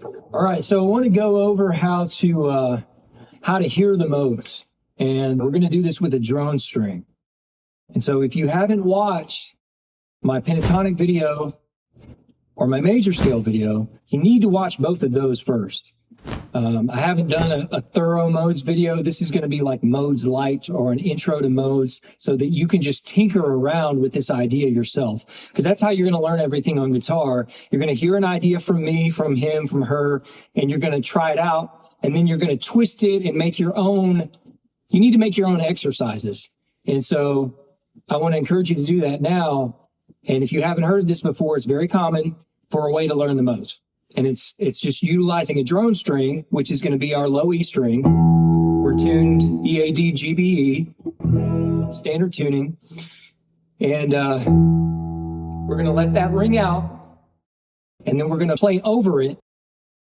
All right, so I want to go over how to hear the modes, and we're going to do this with a drone string. And so if you haven't watched my pentatonic video or my major scale video, you need to watch both of those first. I haven't done a thorough modes video. This is going to be like modes light or an intro to modes so that you can just tinker around with this idea yourself. Because that's how you're going to learn everything on guitar. You're going to hear an idea from me, from him, from her, and you're going to try it out. And then you're going to twist it and make your own. You need to make your own exercises. And so I want to encourage you to do that now. And if you haven't heard of this before, it's very common for a way to learn the modes. And it's just utilizing a drone string, which is going to be our low E string. We're tuned EAD, GBE, standard tuning. And we're going to let that ring out. And then we're going to play over it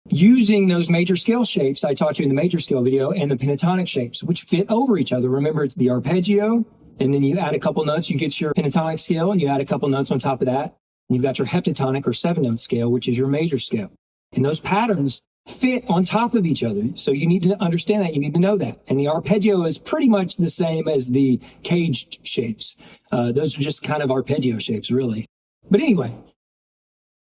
using those major scale shapes I taught you in the major scale video and the pentatonic shapes, which fit over each other. Remember, it's the arpeggio, and then you add a couple notes, you get your pentatonic scale, and you add a couple notes on top of that. You've got your heptatonic or 7-note scale, which is your major scale. And those patterns fit on top of each other. So you need to understand that. You need to know that. And the arpeggio is pretty much the same as the caged shapes. Those are just kind of arpeggio shapes, really. But anyway,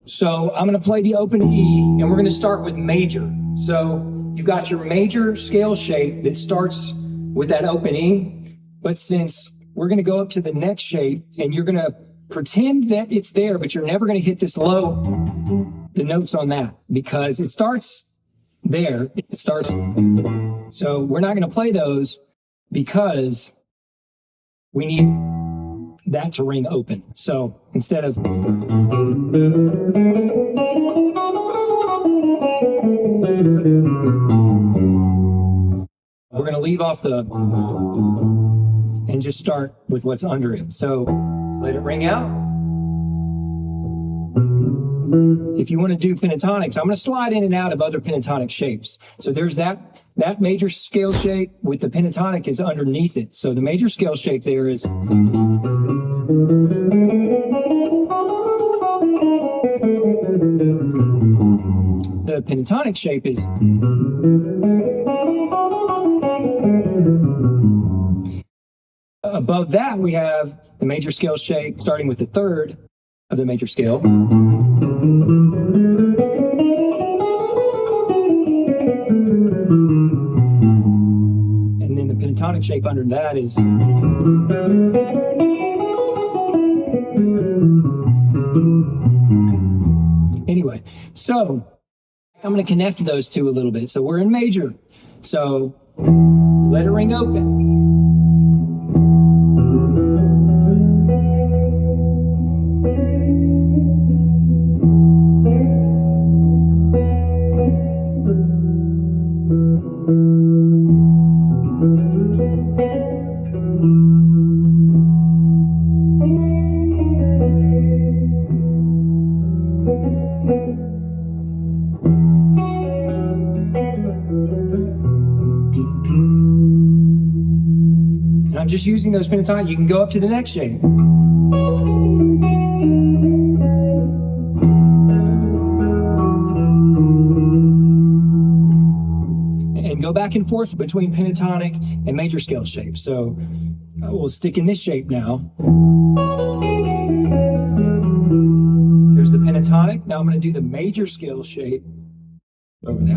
so I'm going to play the open E, and we're going to start with major. So you've got your major scale shape that starts with that open E. But since we're going to go up to the next shape, and you're going to pretend that it's there, but you're never going to hit this low, the notes on that, because it starts there. It starts. So we're not going to play those because we need that to ring open. So instead of, we're going to leave off the and just start with what's under it. So let it ring out. If you want to do pentatonics, I'm going to slide in and out of other pentatonic shapes. So there's that major scale shape with the pentatonic is underneath it. So the major scale shape there is. The pentatonic shape is. Above that, we have the major scale shape, starting with the third of the major scale. And then the pentatonic shape under that is. Anyway, so I'm going to connect those two a little bit. So we're in major. So let it ring open. I'm just using those pentatonic. You can go up to the next shape. And go back and forth between pentatonic and major scale shapes. So we'll stick in this shape now. There's the pentatonic. Now I'm going to do the major scale shape over there.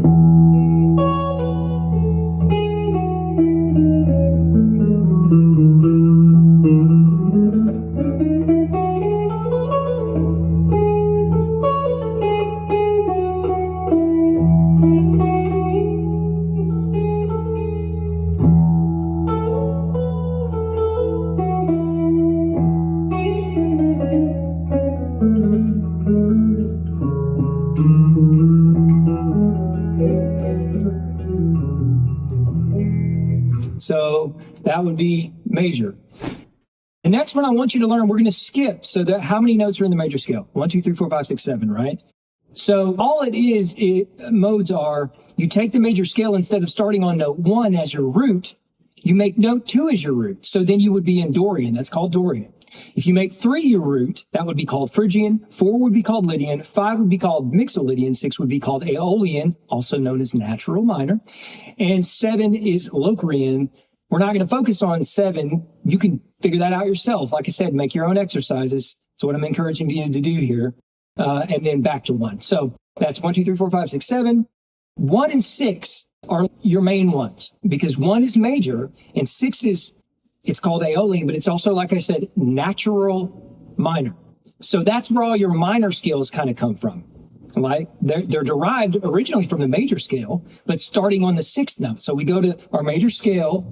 So that would be major. The next one I want you to learn, we're going to skip. So that how many notes are in the major scale? 1, 2, 3, 4, 5, 6, 7, right? So all it is, modes are, you take the major scale, instead of starting on note 1 as your root, you make note 2 as your root. So then you would be in Dorian. That's called Dorian. If you make 3 your root, that would be called Phrygian, 4 would be called Lydian, 5 would be called Mixolydian, 6 would be called Aeolian, also known as natural minor, and 7 is Locrian. We're not going to focus on 7. You can figure that out yourselves. Like I said, make your own exercises. That's what I'm encouraging you to do here. And then back to 1. So that's 1, 2, 3, 4, 5, 6, 7. 1 and 6 are your main ones because 1 is major and 6 is, it's called Aeolian, but it's also, like I said, natural minor. So that's where all your minor scales kind of come from. Like they're derived originally from the major scale, but starting on the 6th note. So we go to our major scale.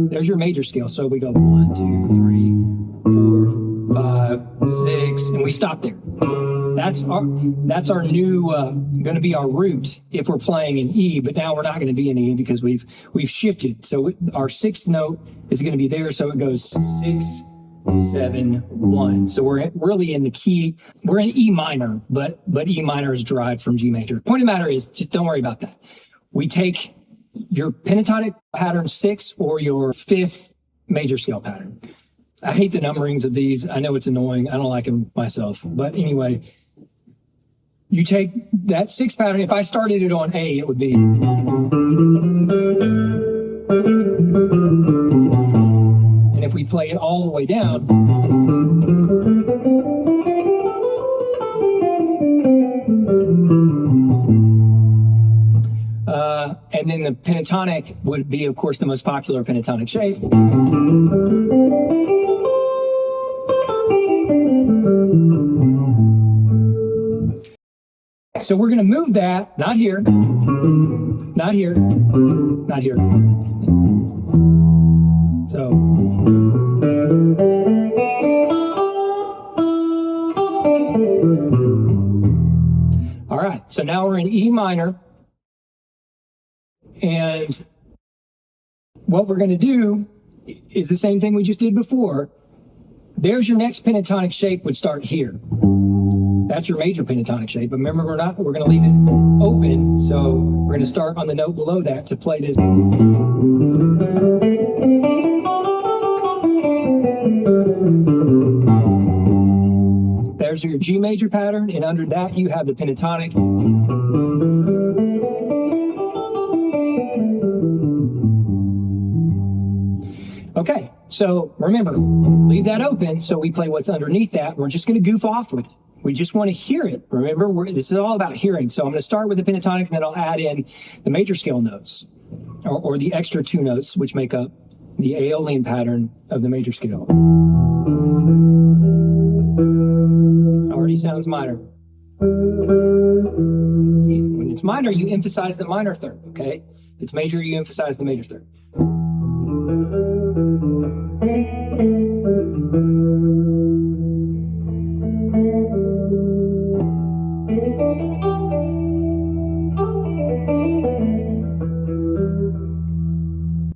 There's your major scale. So we go 1, 2, 3, 4, 5, 6, and we stop there. That's our new going to be our root if we're playing in E, but now we're not going to be in E because we've shifted. So our 6th note is going to be there. So it goes 6, 7, 1. So we're really in the key. We're in E minor, but E minor is derived from G major. Point of the matter is, just don't worry about that. We take your pentatonic pattern 6 or your 5th major scale pattern. I hate the numberings of these. I know it's annoying. I don't like them myself. But anyway, you take that 6th pattern. If I started it on A, it would be. And if we play it all the way down. And then the pentatonic would be, of course, the most popular pentatonic shape. So we're going to move that, not here, not here, not here. So. All right, so now we're in E minor. And what we're going to do is the same thing we just did before. There's your next pentatonic shape would start here. That's your major pentatonic shape. But remember, we're going to leave it open. So we're going to start on the note below that to play this. There's your G major pattern. And under that, you have the pentatonic. Okay, so remember, leave that open so we play what's underneath that. We're just going to goof off with it. We just want to hear it. Remember, this is all about hearing. So I'm going to start with the pentatonic, and then I'll add in the major scale notes, or the extra 2 notes, which make up the Aeolian pattern of the major scale. Already sounds minor. When it's minor, you emphasize the minor third, okay? If it's major, you emphasize the major third.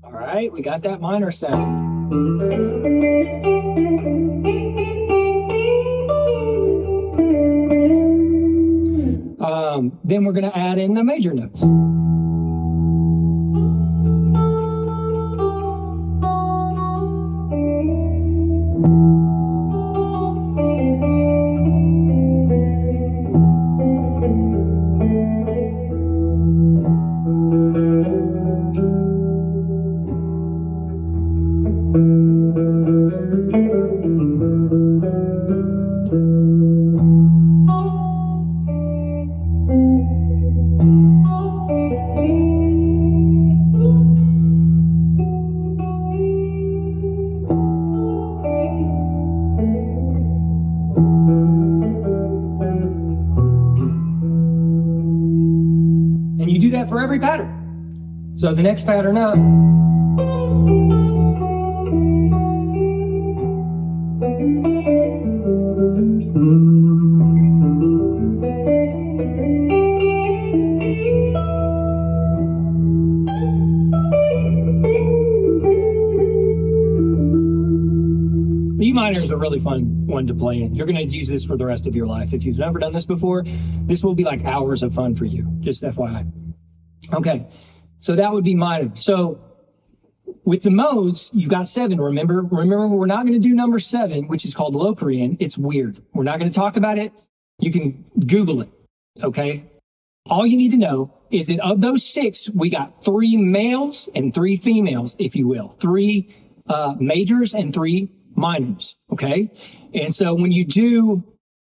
All right, we got that minor sound. Then we're going to add in the major notes. And you do that for every pattern. So the next pattern up. E minor is a really fun one to play in. You're going to use this for the rest of your life. If you've never done this before, this will be like hours of fun for you, just FYI. Okay, so that would be minor. So with the modes, you got 7. Remember, we're not going to do number 7, which is called Locrian. It's weird. We're not going to talk about it. You can Google it, okay? All you need to know is that of those 6, we got 3 males and 3 females, if you will. 3 majors and 3 minors, okay? And so when you do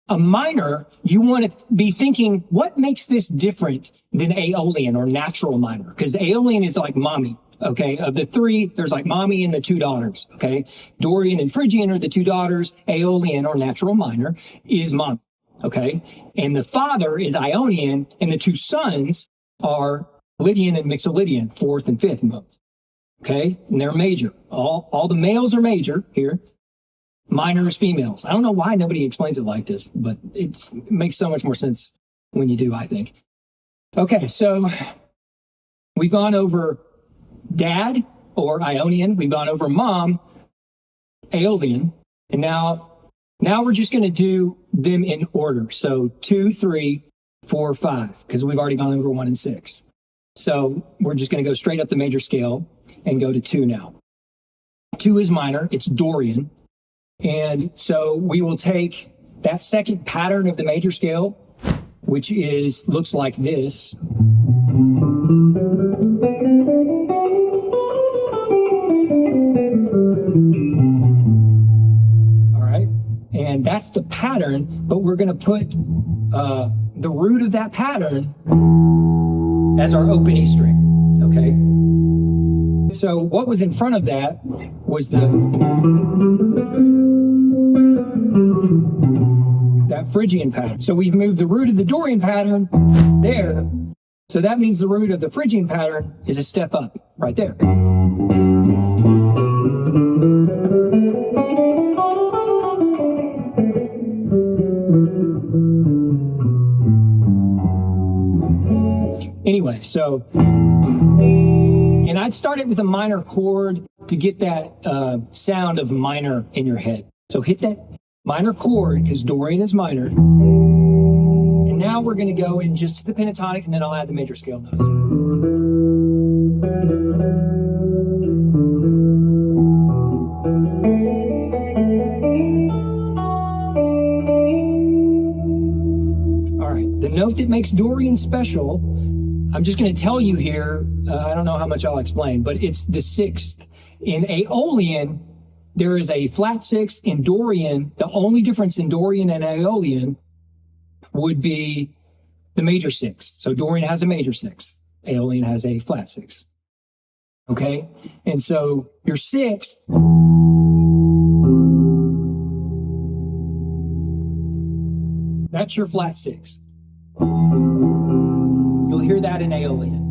a minor, you want to be thinking, what makes this different than Aeolian or natural minor? Because Aeolian is like mommy, okay? Of the 3, there's like mommy and the 2 daughters, okay? Dorian and Phrygian are the 2 daughters. Aeolian or natural minor is mommy, okay? And the father is Ionian, and the 2 sons are Lydian and Mixolydian, 4th and 5th modes, okay? And they're major. All the males are major here. Minor is females. I don't know why nobody explains it like this, but it makes so much more sense when you do, I think. Okay, so we've gone over dad or Ionian. We've gone over mom, Aeolian. And now we're just going to do them in order. So 2, 3, 4, 5, because we've already gone over 1 and 6. So we're just going to go straight up the major scale and go to 2 now. 2 is minor. It's Dorian. And so we will take that second pattern of the major scale, which looks like this. All right. And that's the pattern, but we're going to put the root of that pattern as our open E string. Okay. So what was in front of that was that Phrygian pattern. So we've moved the root of the Dorian pattern there. So that means the root of the Phrygian pattern is a step up right there. Anyway, so, and I'd start it with a minor chord to get that sound of minor in your head. So hit that minor chord, because Dorian is minor. And now we're going to go in just to the pentatonic, and then I'll add the major scale notes. All right, the note that makes Dorian special, I'm just going to tell you here, I don't know how much I'll explain, but it's the 6th. In Aeolian, there is a flat 6th. In Dorian, the only difference in Dorian and Aeolian would be the major 6th. So Dorian has a major 6th. Aeolian has a flat 6th. Okay? And so your 6th, that's your flat 6th. You'll hear that in Aeolian.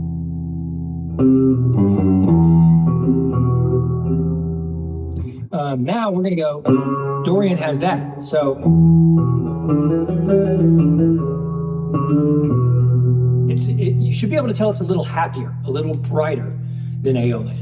Now we're going to go, Dorian has that. So you should be able to tell it's a little happier, a little brighter than Aeolian.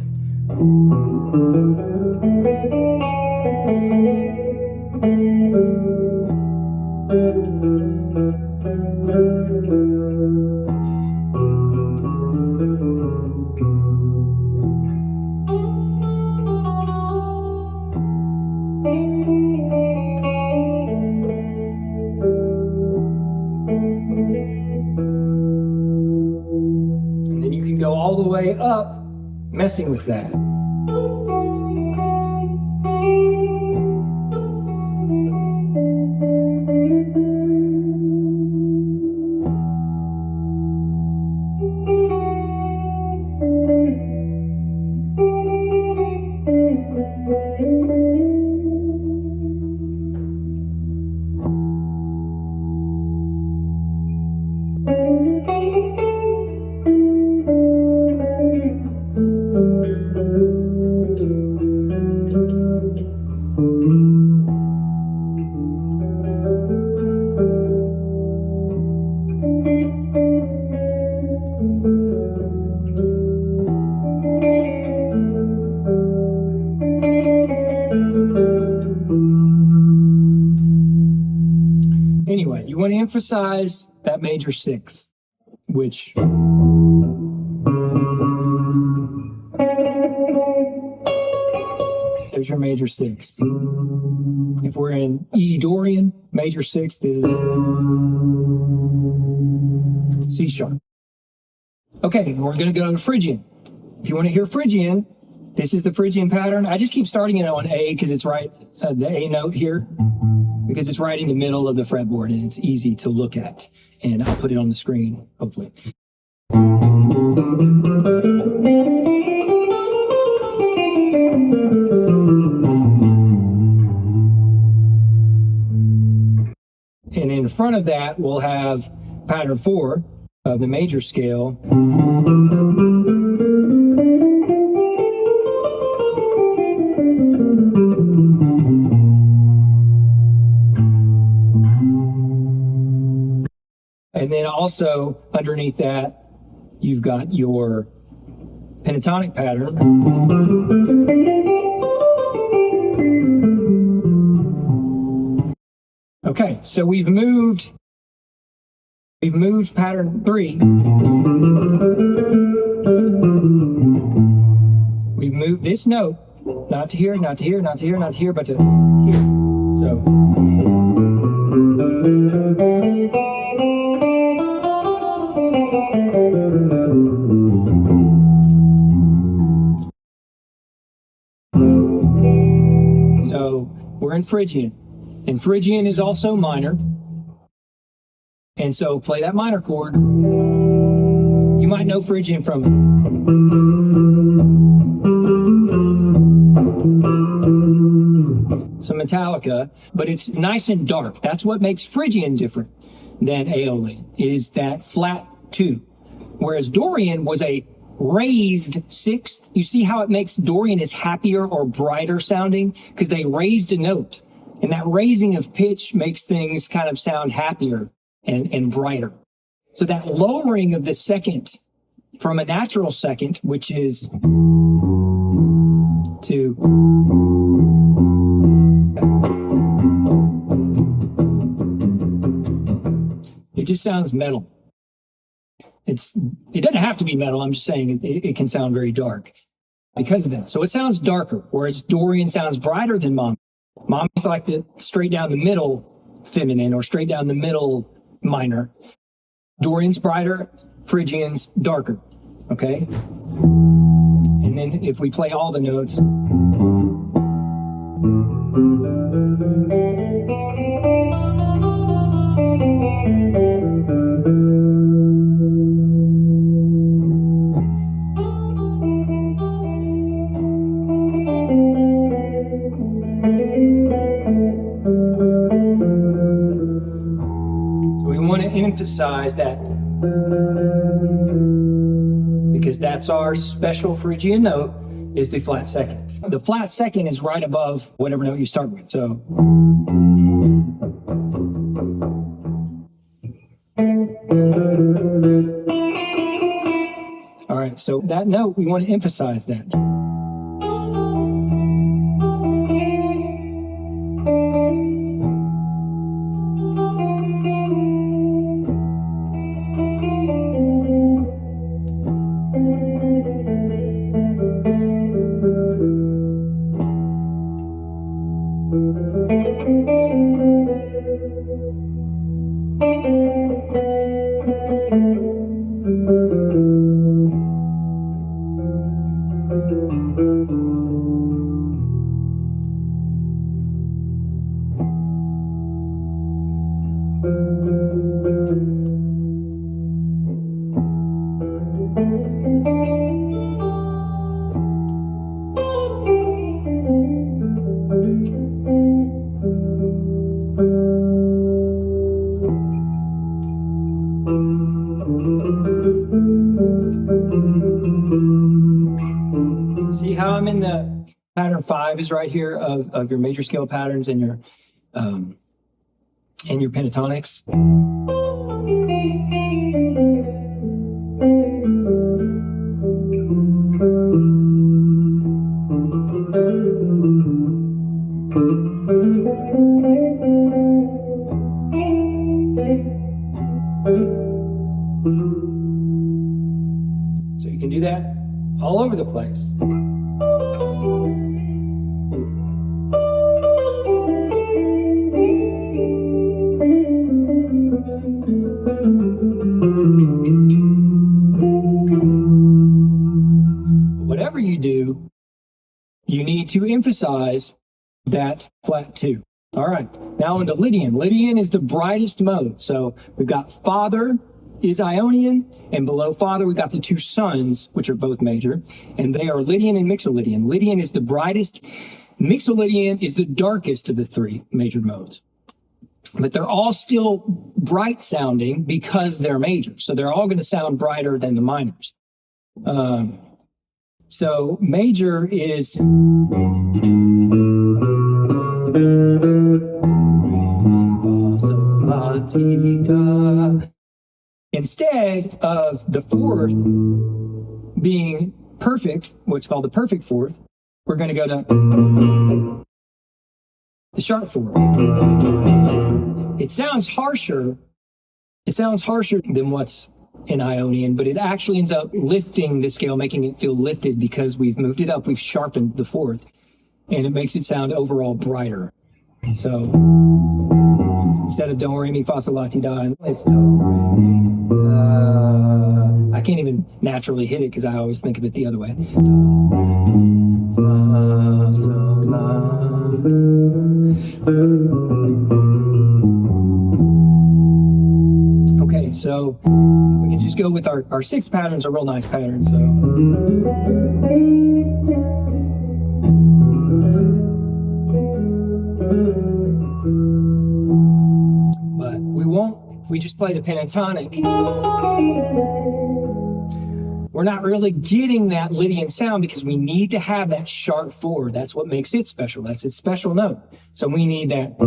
Go all the way up, messing with that. Anyway, you want to emphasize that major 6th, which There's your major sixth. If we're in E Dorian, major sixth is C sharp. Okay, we're going to go to Phrygian. If you want to hear Phrygian, this is the Phrygian pattern. I just keep starting it on A because it's right, the A note here, because it's right in the middle of the fretboard and it's easy to look at. And I'll put it on the screen, hopefully. And in front of that, we'll have pattern 4 of the major scale. And then also underneath that, you've got your pentatonic pattern. Okay, so we've moved pattern 3. We've moved this note, not to here, not to here, not to here, not to here, but to here. So. So we're in Phrygian. And Phrygian is also minor. And so play that minor chord. You might know Phrygian from some Metallica, but it's nice and dark. That's what makes Phrygian different than Aeolian, is that flat 2. Whereas Dorian was a raised 6th. You see how it makes Dorian is happier or brighter sounding? Because they raised a note. And that raising of pitch makes things kind of sound happier and brighter. So that lowering of the second from a natural second, which is to it just sounds metal. It doesn't have to be metal. I'm just saying it can sound very dark because of that. So it sounds darker, whereas Dorian sounds brighter than Mom. Mommy's like the straight down the middle feminine or straight down the middle minor. Dorian's brighter, Phrygian's darker. Okay? And then if we play all the notes. Emphasize that because that's our special Phrygian note is the flat second. The flat second is right above whatever note you start with. So all right, so that note, we want to emphasize that. See how I'm in the pattern 5 is right here of your major scale patterns and your pentatonics. So you can do that all over the place. need to emphasize that flat 2. All right, now into Lydian. Lydian is the brightest mode. So we've got Father is Ionian, and below Father we got the 2 sons, which are both major, and they are Lydian and Mixolydian. Lydian is the brightest. Mixolydian is the darkest of the 3 major modes. But they're all still bright sounding because they're major. So they're all going to sound brighter than the minors. So major is instead of the 4th being perfect, what's called the perfect 4th, we're going to go to the sharp 4th. It sounds harsher. It sounds harsher than what's in Ionian, but it actually ends up lifting the scale, making it feel lifted because we've moved it up. We've sharpened the 4th, and it makes it sound overall brighter. So instead of do, re, mi, fa, sol, la, ti, do, it's do, re, mi. I can't even naturally hit it because I always think of it the other way. Do, re, fa, sol, la, okay, so we can just go with our 6 patterns, are real nice patterns. So but we won't, if we just play the pentatonic, we're not really getting that Lydian sound because we need to have that sharp 4. That's what makes it special. That's its special note. So we need that.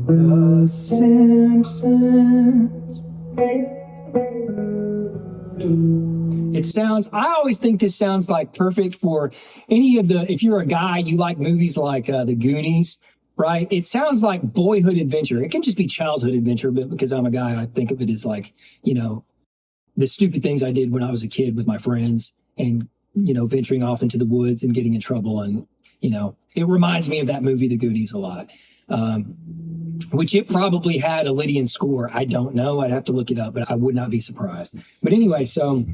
The Simpsons. It sounds, I always think this sounds like perfect for any of the, if you're a guy, you like movies like The Goonies, right? It sounds like boyhood adventure. It can just be childhood adventure, but because I'm a guy, I think of it as like, you know, the stupid things I did when I was a kid with my friends and, you know, venturing off into the woods and getting in trouble. And, you know, it reminds me of that movie, The Goonies, a lot. Which it probably had a Lydian score. I don't know. I'd have to look it up, but I would not be surprised. But anyway, so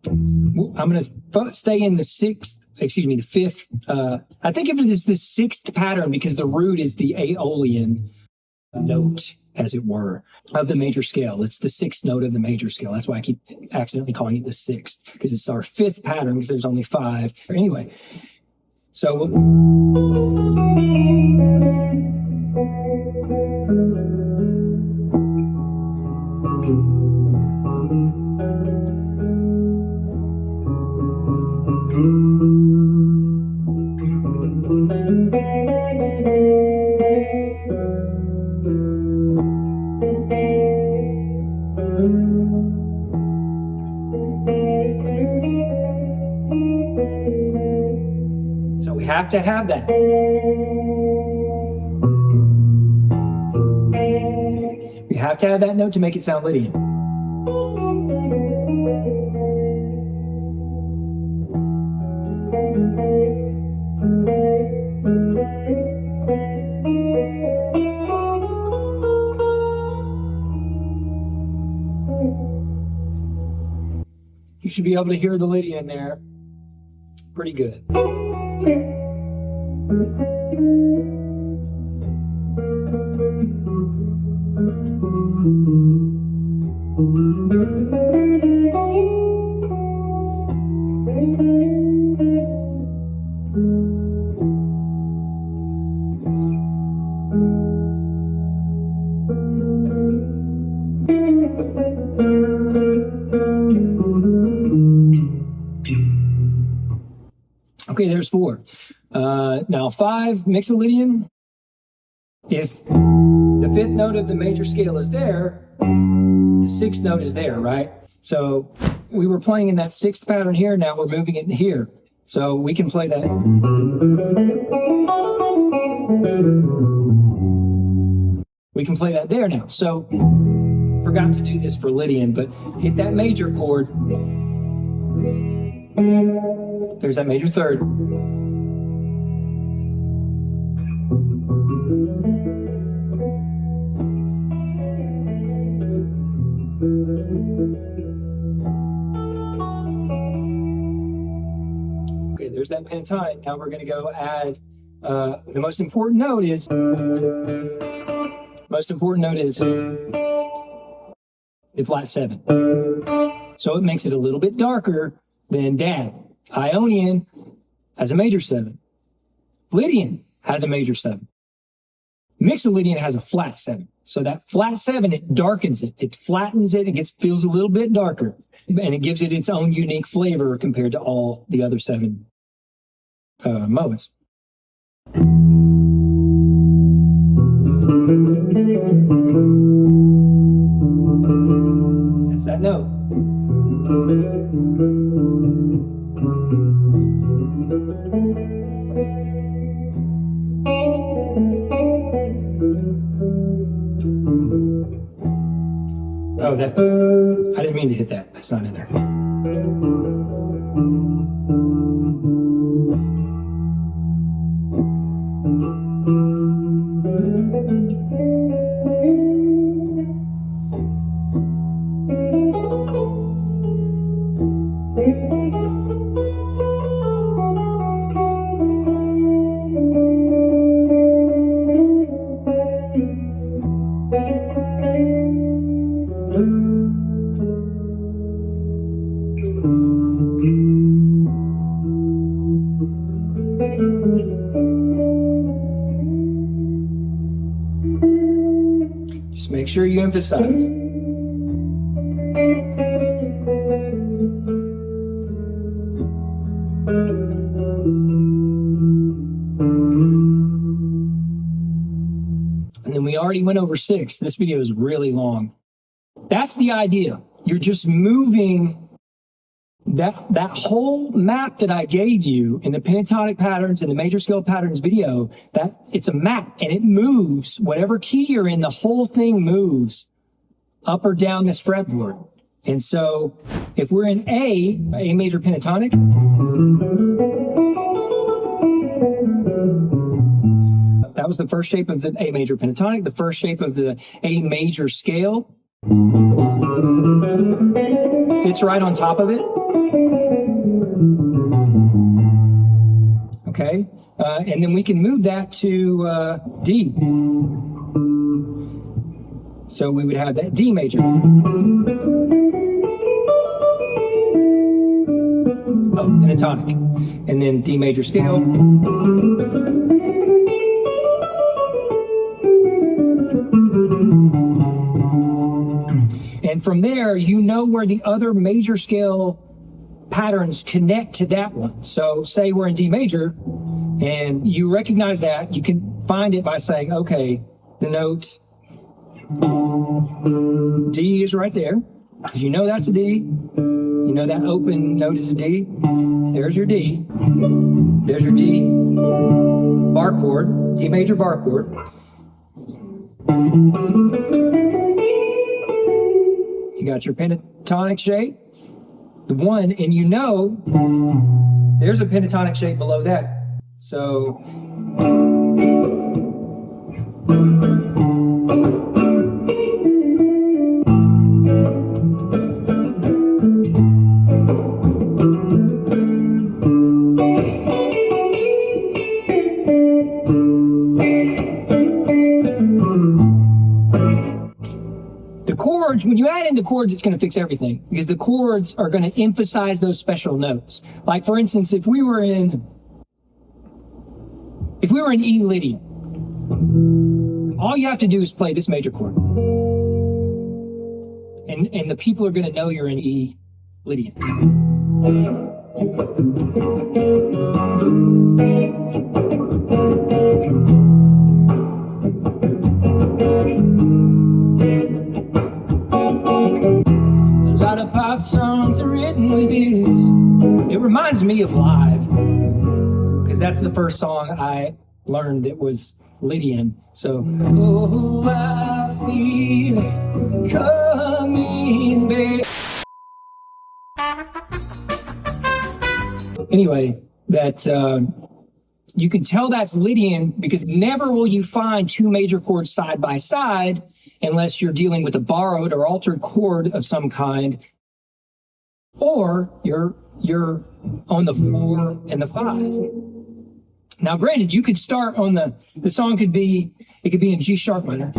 I'm going to stay in the 5th. I think of it as the 6th pattern because the root is the Aeolian note, as it were, of the major scale. It's the 6th note of the major scale. That's why I keep accidentally calling it the 6th, because it's our 5th pattern because there's only 5. Anyway, so we have to have that. We have to have that note to make it sound Lydian. You should be able to hear the Lydian there pretty good. Okay, there's 4. Now 5, Mixolydian. If the 5th note of the major scale is there, the 6th note is there, right? So we were playing in that 6th pattern here, now we're moving it here. So we can play that. We can play that there now. So forgot to do this for Lydian, but hit that major chord. There's that major 3rd. there's that pentatonic. Now we're going to go add, the most important note is the flat 7. So it makes it a little bit darker than Dad. Ionian has a major 7. Lydian has a major 7. Mixolydian has a flat 7. So that flat 7, it darkens it. It flattens it. It feels a little bit darker. And it gives it its own unique flavor compared to all the other 7 modes. That's that note. Oh, that, I didn't mean to hit that. That's not in there. Just make sure you emphasize. And then we already went over 6. This video is really long. That's the idea. You're just moving that whole map that I gave you in the pentatonic patterns and the major scale patterns video, that it's a map and it moves. Whatever key you're in, the whole thing moves up or down this fretboard. And so if we're in A major pentatonic, that was the first shape of the A major pentatonic, the first shape of the A major scale. Fits right on top of it. Okay, and then we can move that to D. So we would have that D major. Oh, pentatonic. And then D major scale. And from there, you know where the other major scale patterns connect to that one. So say we're in D major and you recognize that, you can find it by saying, okay, the note D is right there, because you know that's a D. You know that open note is a D. There's your D. There's your D bar chord, D major bar chord. You got your pentatonic shape, the 1, and you know there's a pentatonic shape below that. So when you add in the chords, it's going to fix everything, because the chords are going to emphasize those special notes. Like, for instance, if we were in E Lydian, all you have to do is play this major chord, and the people are going to know you're in E Lydian. Pop songs are written with this. It reminds me of Live, because that's the first song I learned that was Lydian. So, oh, I feel coming back. Anyway, that you can tell that's Lydian, because never will you find 2 major chords side by side unless you're dealing with a borrowed or altered chord of some kind, or you're on the 4 and the 5. Now, granted, you could start on the song could be in G sharp minor.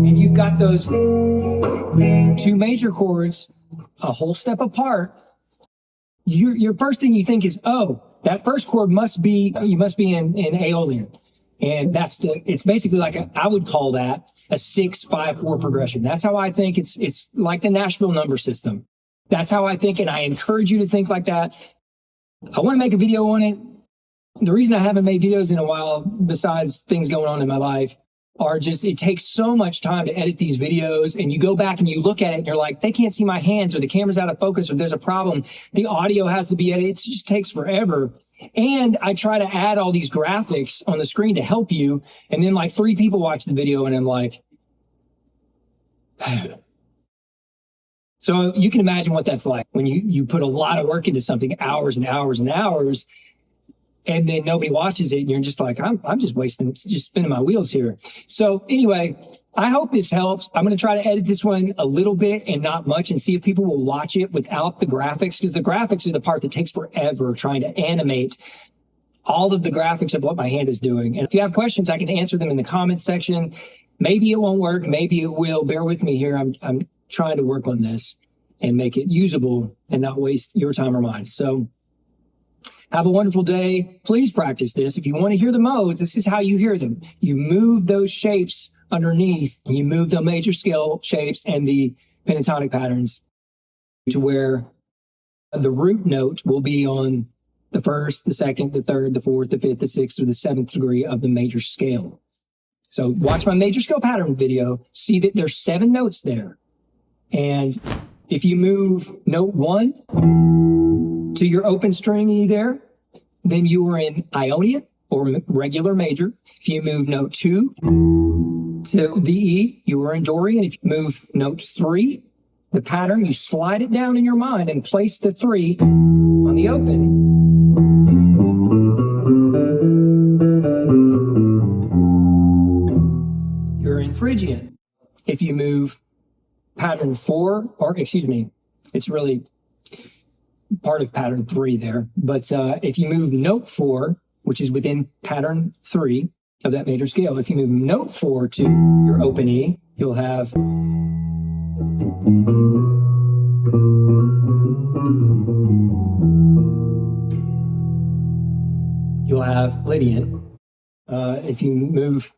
And you've got those 2 major chords a whole step apart. Your first thing you think is, oh, that first chord you must be in Aeolian. And it's basically like I would call that a 6-5-4 progression. That's how I think. It's like the Nashville number system. That's how I think, and I encourage you to think like that. I want to make a video on it. The reason I haven't made videos in a while, besides things going on in my life, are just it takes so much time to edit these videos, and you go back and you look at it and you're like, they can't see my hands, or the camera's out of focus, or there's a problem. The audio has to be edited. It just takes forever. And I try to add all these graphics on the screen to help you. And then like 3 people watch the video and I'm like, so you can imagine what that's like when you put a lot of work into something, hours and hours and hours, and then nobody watches it and you're just like, I'm just spinning my wheels here. So anyway, I hope this helps. I'm going to try to edit this one a little bit and not much and see if people will watch it without the graphics, because the graphics are the part that takes forever trying to animate all of the graphics of what my hand is doing. And if you have questions, I can answer them in the comments section. Maybe it won't work. Maybe it will. Bear with me here. I'm trying to work on this and make it usable and not waste your time or mine. So have a wonderful day. Please practice this. If you want to hear the modes, this is how you hear them. You move those shapes underneath, you move the major scale shapes and the pentatonic patterns to where the root note will be on the 1st, the 2nd, the 3rd, the 4th, the 5th, the 6th, or the 7th degree of the major scale. So watch my major scale pattern video, see that there's 7 notes there. And if you move note 1 to your open string E there, then you are in Ionian or regular major. If you move note 2 to the E, you are in Dorian. If you move note 3, the pattern, you slide it down in your mind and place the 3 on the open. You're in Phrygian. If you move pattern 4, or excuse me, it's really part of pattern 3 there. But if you move note 4, which is within pattern 3 of that major scale, if you move note 4 to your open E, you'll have Lydian. If you move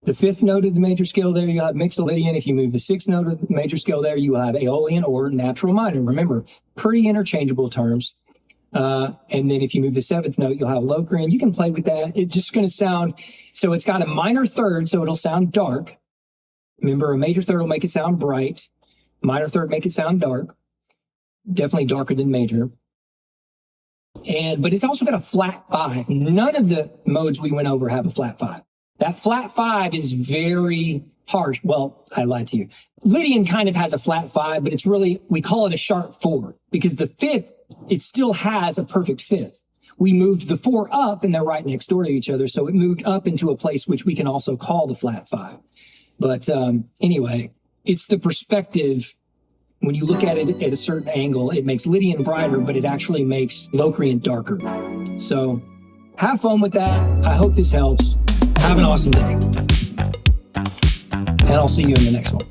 the 5th note of the major scale there, you'll have Mixolydian. If you move the 6th note of the major scale there, you will have Aeolian or natural minor. Remember, pretty interchangeable terms. And then if you move the 7th note, you'll have Locrian. You can play with that. It's just going to sound, so it's got a minor third, so it'll sound dark. Remember, a major third will make it sound bright. Minor third make it sound dark. Definitely darker than major. But it's also got a flat 5. None of the modes we went over have a flat 5. That flat 5 is very harsh. Well, I lied to you. Lydian kind of has a flat 5, but it's really, we call it a sharp 4 because the 5th, it still has a perfect 5th. We moved the 4 up and they're right next door to each other. So it moved up into a place which we can also call the flat 5. But anyway, it's the perspective. When you look at it at a certain angle, it makes Lydian brighter, but it actually makes Locrian darker. So have fun with that. I hope this helps. Have an awesome day. And I'll see you in the next one.